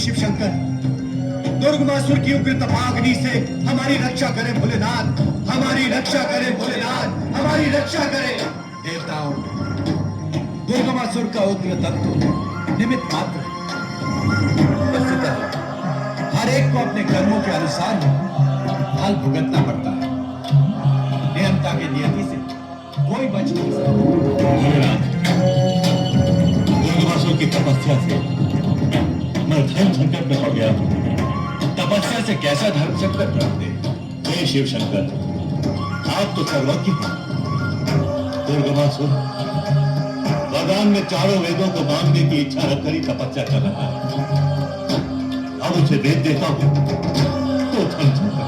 शिव शंकर, दुर्गमासुर की उग्र तपाग्नि से हमारी रक्षा करें भोलेनाथ, हमारी रक्षा करें भोलेनाथ, हमारी रक्षा करें। देवताओं, दुर्गमासुर का उग्र तत्व निमित्त मात्र वस्तुतः हर एक को अपने कर्मों के अनुसार फल भुगतना पड़ता है। नियमता के नियति से कोई बच नहीं सकता। दुर्गमासुर की तपस्या से मैं धर्म संकट में हो गया हूं। तपस्या से कैसा धर्म संकट प्राप्त? हे शिव शंकर, आप तो सर्वज्ञ हैं। दुर्गमासुर वरदान में चारों वेदों को मांगने की इच्छा रखकर ही तपस्या कर रहा है। अब उसे वेद देता हूं तो धर्म संकट,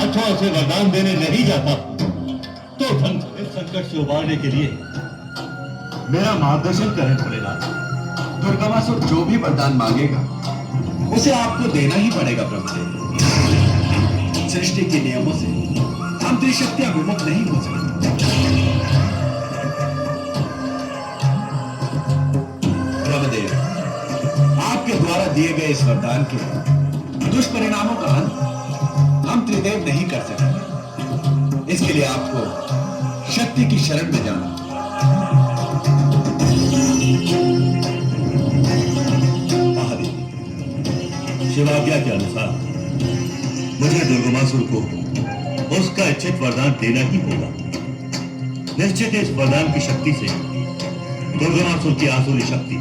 अच्छा उसे वरदान देने नहीं जाता तो धर्म संकट से उबारने के लिए मेरा मार्गदर्शन करें भोलेनाथ। दुर्गमासुर जो भी वरदान मांगेगा उसे आपको देना ही पड़ेगा ब्रह्मदेव। सृष्टि के नियमों से हम त्रिशक्तियां विमुक्त नहीं हो सकते। ब्रह्मदेव, आपके द्वारा दिए गए इस वरदान के दुष्परिणामों का अंत हम त्रिदेव नहीं कर सकेंगे। इसके लिए आपको शक्ति की शरण में जाना। शिवाज्ञा के अनुसार मुझे दुर्गमासुर को उसका इच्छित वरदान देना ही होगा। निश्चित इस वरदान की शक्ति से दुर्गमासुर की आसुरी शक्ति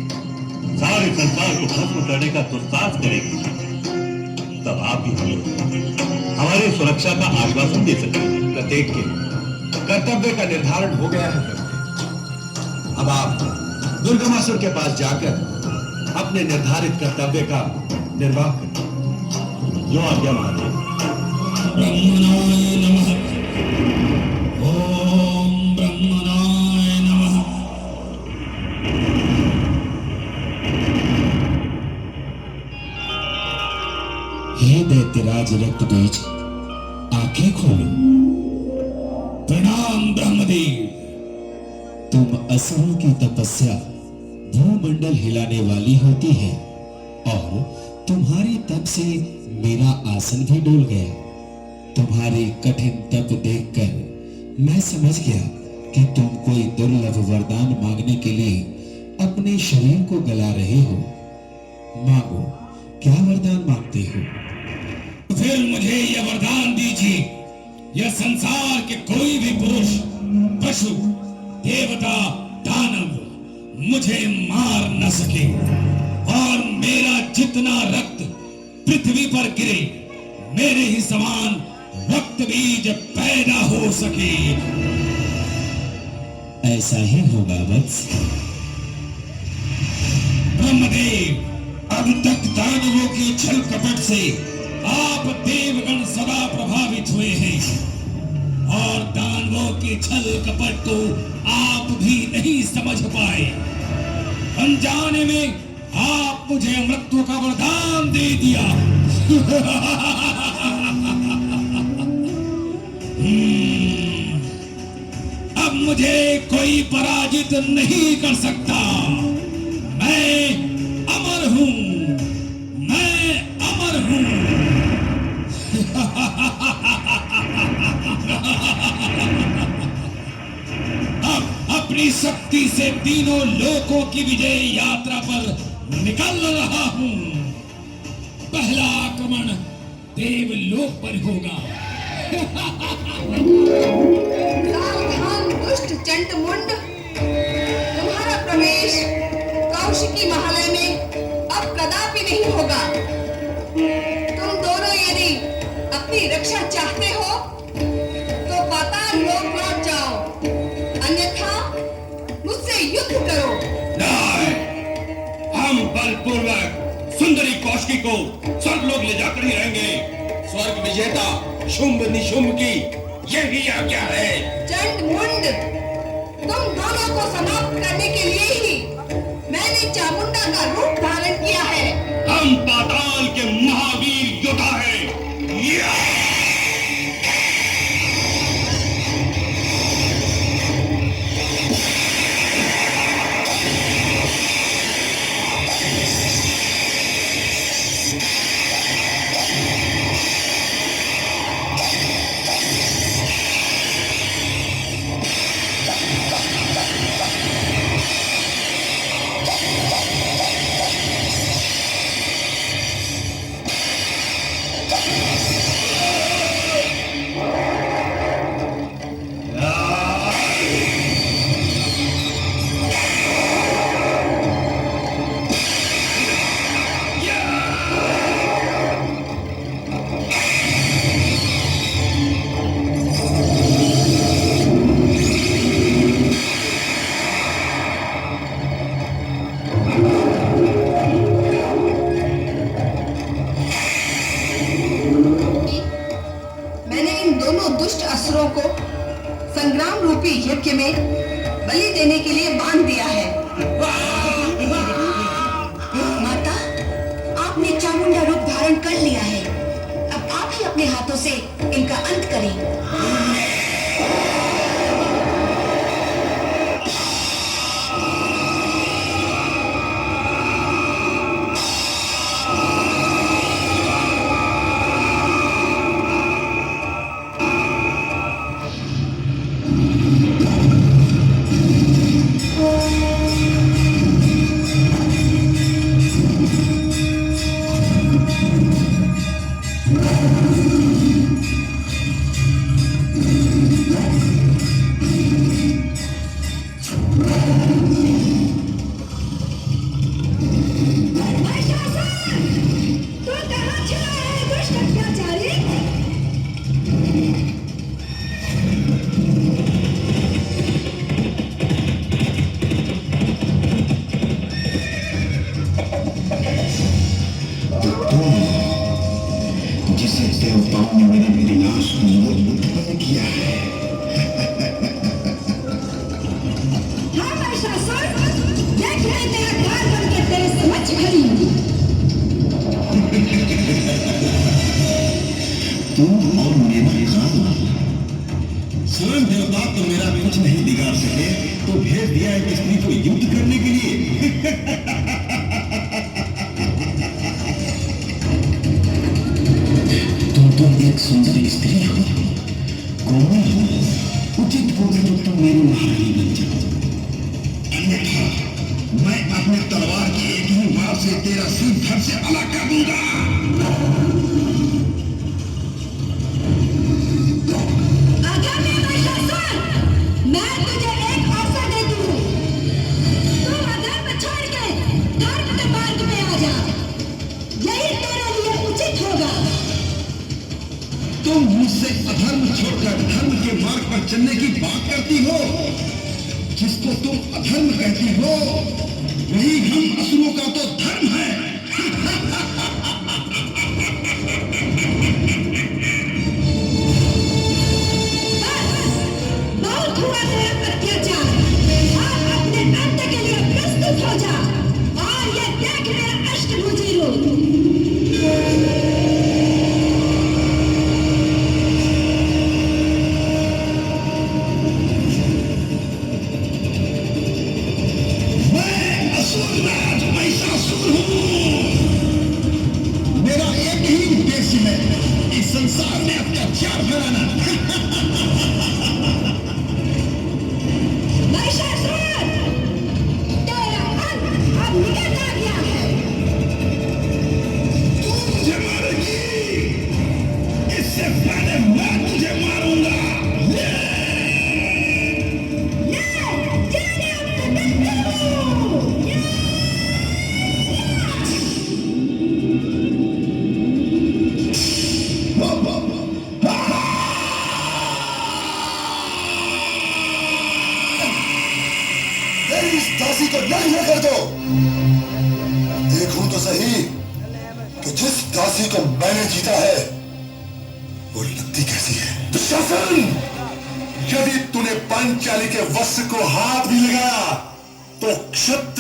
सारे संसार को खत्म करने का दुस्साहस करेगी। तब आप भी हमें हमारी सुरक्षा का आश्वासन दे सकेंगे। प्रत्येक के कर्तव्य का निर्धारण हो गया है। अब आप दुर्गमासुर के पास जाकर अपने निर्धारित कर्तव्य का निर्वाह करें। जो आज्ञा महादेव। ब्रह्मणाय नमः। ओम ब्रह्मणाय नमः। हे दैत्यराज रक्तबीज, आंखें खोलो। प्रणाम ब्रह्मदेव। तुम असुरों की तपस्या भूमंडल हिलाने वाली होती है और तुम्हारे तप से मेरा आसन भी डोल गया। तुम्हारे कठिन तप देखकर मैं समझ गया कि तुम कोई दुर्लभ वरदान मांगने के लिए अपने शरीर को गला रहे हो। मांगो, क्या वरदान मांगते हो? फिर मुझे यह वरदान दीजिए, यह संसार के कोई भी पुरुष, पशु, देवता, दानव मुझे मार न सके और मेरा जितना रक्त पृथ्वी पर गिरे मेरे ही समान रक्त बीज पैदा हो सके। ऐसा ही होगा वत्स। ब्रह्मदेव, अब तक दानवों के छल कपट से आप देवगण सदा प्रभावित हुए हैं और दानवों के छल कपट को आप भी नहीं समझ पाए। अनजाने में आप मुझे मृत्यु का वरदान दे दिया। अब मुझे कोई पराजित नहीं कर सकता। मैं अमर हूं, मैं अमर हूं। अब अपनी शक्ति से तीनों लोकों की विजय यात्रा पर निकल रहा हूं। पहला आक्रमण देवलोक पर होगा। सावधान दुष्ट चंडमुंड, तुम्हारा प्रवेश कौशिकी महालय में अब कदापि नहीं होगा। तुम दोनों यदि अपनी रक्षा चाहते हो तो पाताल लोक लौट जाओ, अन्यथा मुझसे युद्ध करो। नहीं, हम बलपूर्वक सुंदरी कौशिकी को स्वर्गलोक ले जाकर ही रहेंगे। स्वर्ग विजेता शुंभ निशुंभ की यही आज्ञा है। चंडमुंड, तुम दोनों को समाप्त करने के लिए ही मैंने चामुंडा का रूप धारण किया है। हम पाताल के महावीर योद्धा हैं। या! संग्राम रूपी यज्ञ में बलि देने के लिए बांध दिया है। माता, आपने चामुंडा रूप धारण कर लिया है, अब आप ही अपने हाथों से इनका अंत करें। जिसे देवताओं ने मेरे विनाश को उत्पन्न किया है। हाँ महिषासुर, देख रहे तेरा द्वार बनके तेरे से मच भरी। तुम और मेरे साथ स्वयं देवता तो मेरा कुछ नहीं बिगाड़ सके, तो भेज दिया एक स्त्री को युद्ध करने के लिए। तुम एक सुंदर स्त्री हो, कोमल हो, उचित होगा तो तुम मेरी महारानी बन जाओ, अन्यथा मैं अपने तलवार की एक ही वार से तेरा सिर धड़ से अलग कर दूंगा। आगामी महिषासुर, मैं तुझे एक अवसर देती हूँ। तू अधर्म छोड़ के धर्म के मार्ग में आ जा, यही तेरे लिए उचित होगा। तुम मुझसे अधर्म छोड़कर धर्म के मार्ग पर चलने की बात करती हो। जिसको तुम अधर्म कहती हो, वही हम असुरों का तो धर्म है। बहुत हुआ तेरा अत्याचार, अब अपने अंत के लिए प्रस्तुत हो जा और ये देख मेरा अष्टभुजी रूप। मैं असुरराज महिषासुर हूँ। इस दासी को नंगा कर दो। देखूं तो सही कि जिस दासी को मैंने जीता है वो लगती कैसी है। दुशासन, यदि तूने पांचाली के वस्त्र को हाथ भी लगाया तो क्षत्रिय